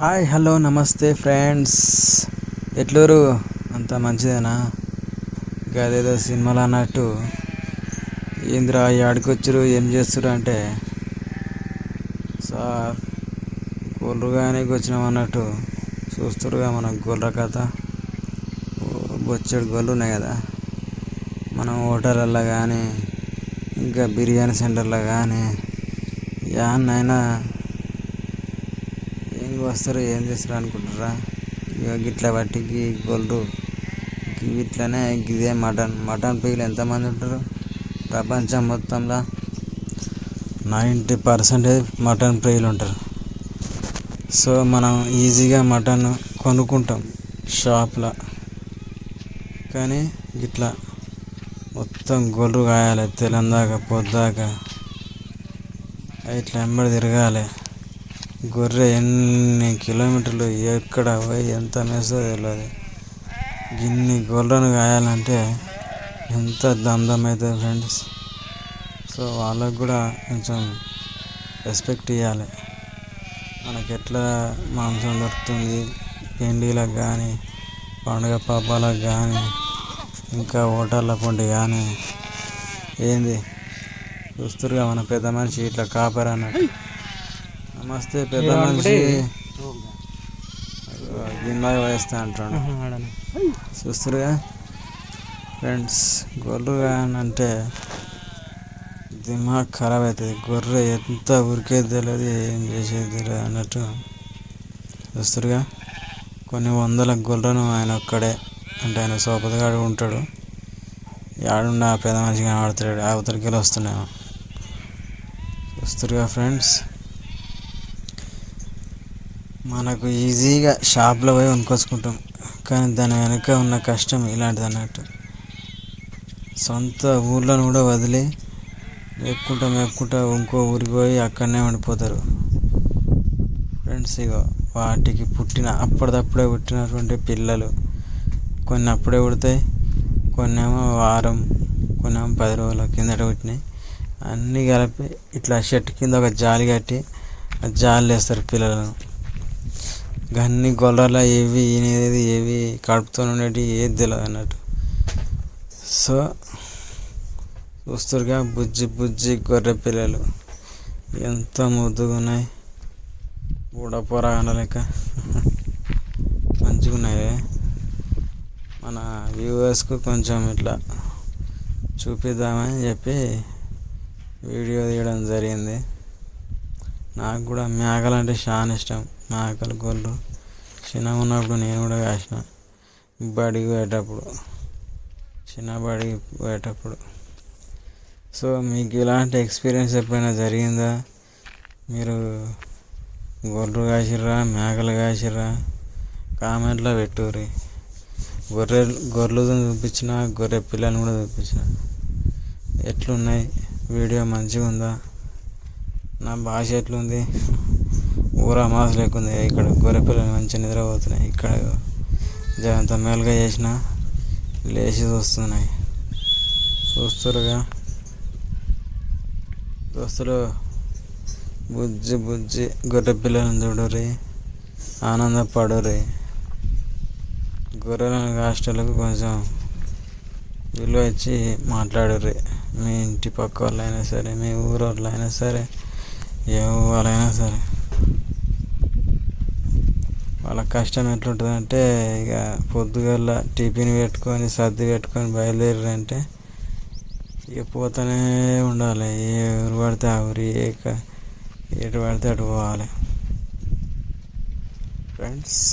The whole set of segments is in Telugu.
హాయ్ హలో నమస్తే ఫ్రెండ్స్, ఎట్లూరు అంతా మంచిదేనా? గదేదో సినిమాలు అన్నట్టు ఏందిరా ఆడికొచ్చారు ఏం చేస్తారు అంటే, సార్ గొర్రెలు కానీ వచ్చినాం అన్నట్టు చూస్తురుగా మన గొర్రె కథ. బొచ్చెడు గొర్రెలు ఉన్నాయి కదా, మనం హోటళ్ళల్లో కానీ ఇంకా బిర్యానీ సెంటర్లో కానీ యాన్నైనా ఏం వస్తారు ఏం చేస్తారు అనుకుంటారా? ఇక గిట్ల బట్టికి గొర్రెలు ఇట్లనే ఇదే మటన్ ప్రియులు ఎంతమంది ఉంటారు ప్రపంచం మొత్తంలో? 90% మటన్ ప్రియులు ఉంటారు. సో మనం ఈజీగా మటన్ కొనుక్కుంటాం షాప్లో, కానీ గిట్లా మొత్తం గొర్రెలు కాయాలి తెలందాక పొద్దాక ఇట్లా వెంబడి తిరగాలి. గొర్రె ఎన్ని కిలోమీటర్లు ఎక్కడ పోయి ఎంత మేస్తుందో తెలియదు. ఇన్ని గొర్రెలను కాయాలంటే ఎంత దందం అవుతుంది ఫ్రెండ్స్. సో వాళ్ళకు కూడా కొంచెం రెస్పెక్ట్ ఇవ్వాలి. మనకి ఎట్లా మాంసం దొరుకుతుంది పెండిలకు కానీ పండుగ పబ్బాలకు కానీ ఇంకా హోటళ్ళ పొంటి కానీ ఏంది చూస్తురుగా మన పెద్ద మనిషి ఇట్లా కాపర్ అన్నట్టు. నమస్తే పెద్ద మనిషి, గిన్నె వేస్తా అంటాడు. చూస్తురుగా ఫ్రెండ్స్, గొర్రె అంటే దిమాగ్ ఖరాబ్ అవుతుంది. గొర్రె ఎంత ఉరికేది తెలియదు, ఏం చేసేది తెలియదు అన్నట్టు. చూస్తురుగా కొన్ని వందల గొర్రెను ఆయన ఒక్కడే, అంటే ఆయన సోపతిగాడు ఉంటాడు, ఆడుండి ఆ పెద్ద మనిషి కనబడతాడు, అవతలికి వెళ్ళి వస్తున్నాను. చూస్తురుగా ఫ్రెండ్స్, మనకు ఈజీగా షాప్లో పోయి కొనుక్కొచ్చుకుంటాం, కానీ దాని వెనక ఉన్న కష్టం ఇలాంటిది అన్నట్టు. సొంత ఊర్లను కూడా వదిలి మేపుకుంటా ఇంకో ఊరికి పోయి అక్కడనే ఉండిపోతారు ఫ్రెండ్స్. ఇగో వాటికి అప్పటిదప్పుడే పుట్టినటువంటి పిల్లలు కొన్ని అప్పుడే పుడతాయి, కొన్ని ఏమో వారం, కొన్ని ఏమో 10 రోజుల కిందట పుట్టినాయి. అన్నీ కలిపి ఇట్లా షెట్ కింద ఒక జాలి కట్టి ఆ జాలి వేస్తారు పిల్లలను. అన్ని గొర్రెల ఏవి ఈనేది ఏవి కడుపుతో ఉండేవి ఏది తెలియదు అన్నట్టు. సో చూస్తురుగా బుజ్జి గొర్రె పిల్లలు ఎంత ముద్దుగా ఉన్నాయి, బూడపోరాగన లెక్క మంచిగా ఉన్నాయి. మన వ్యూవర్స్కు కొంచెం ఇట్లా చూపిద్దామని చెప్పి వీడియో తీయడం జరిగింది. నాకు కూడా మేకలు అంటే చాలా ఇష్టం. మేకలు గొర్రెలు చిన్నగా ఉన్నప్పుడు నేను కూడా కాసిన, బడికి పోయేటప్పుడు. సో మీకు ఇలాంటి ఎక్స్పీరియన్స్ ఎప్పుడైనా జరిగిందా? మీరు గొర్రెలు కాసిర్రా, మేకలు కాసిర్రా? కామెంట్లో పెట్టుర్రి. గొర్రెలు చూపించిన, గొర్రె పిల్లలను కూడా చూపించిన. ఎట్లున్నాయి? వీడియో మంచిగా ఉందా? నా భాష ఎట్లుంది? ఊరా మాస్ లేకుంది. ఇక్కడ గొర్రె పిల్లలు మంచిగా నిద్రపోతున్నాయి. ఇక్కడ జరంత మేలుగా చేసిన లేచి చూస్తున్నాయి. చూస్తురుగా దోస్తులు, బుజ్జి గొర్రె పిల్లలను చూడరి, ఆనందపడుర్రి. గొర్రెలను కాస్టలకు కొంచెం విలువ ఇచ్చి మాట్లాడుర్రి. మీ ఇంటి పక్క వాళ్ళైనా సరే, మీ ఊరు వాళ్ళైనా సరే, ఎవరైనా సరే, వాళ్ళ కష్టం ఎట్లుంటుందంటే, ఇక పొద్దుగల టిఫిన్ పెట్టుకొని సర్ది పెట్టుకొని బయలుదేరంటే ఇక పోతూనే ఉండాలి. ఏ ఊరు పడితే ఆ ఊరు, ఎటు పడితే అటు పోవాలి ఫ్రెండ్స్.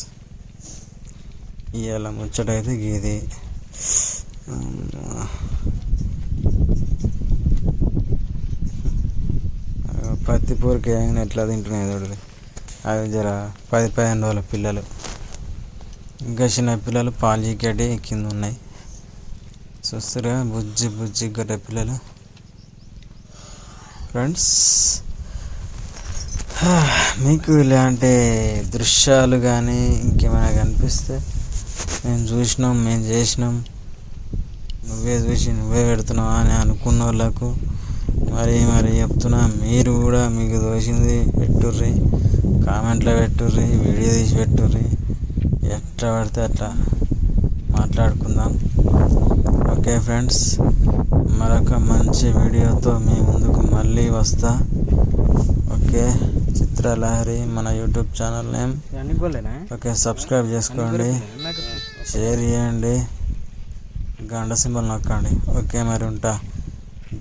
ఇవాళ ముచ్చటైతే గీది. పత్తి పూరకి ఎట్లా తింటున్నాయి చూడరు. అవి జర 10-15 రోజుల పిల్లలు, ఇంకా చిన్న పిల్లలు పాలు చీకటి కింద ఉన్నాయి. చూస్తారుగా బుజ్జి గొర్రె పిల్లలు ఫ్రెండ్స్. మీకు ఇలాంటి దృశ్యాలు కానీ ఇంకేమైనా కనిపిస్తే, మేము చూసినాం, మేము చేసినాం, నువ్వే చూసి నువ్వే పెడుతున్నావా అని అనుకున్న వాళ్ళకు మరి చెప్తున్నా, మీరు కూడా మీకు తోచింది పెట్టుర్రి. కామెంట్లో పెట్టుర్రి, వీడియో తీసి పెట్టుర్రి, ఎట్లా పడితే అట్లా మాట్లాడుకుందాం. ఓకే ఫ్రెండ్స్, మరొక మంచి వీడియోతో మీ ముందుకు మళ్ళీ వస్తా. ఓకే, చిత్రలహరి మన YouTube channel name. Okay, subscribe చేసుకోండి, షేర్ చేయండి, గంట సింబల్ నొక్కండి. ఓకే, మరి ఉంటా.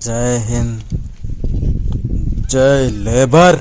జై హింద్, జై లేబర్.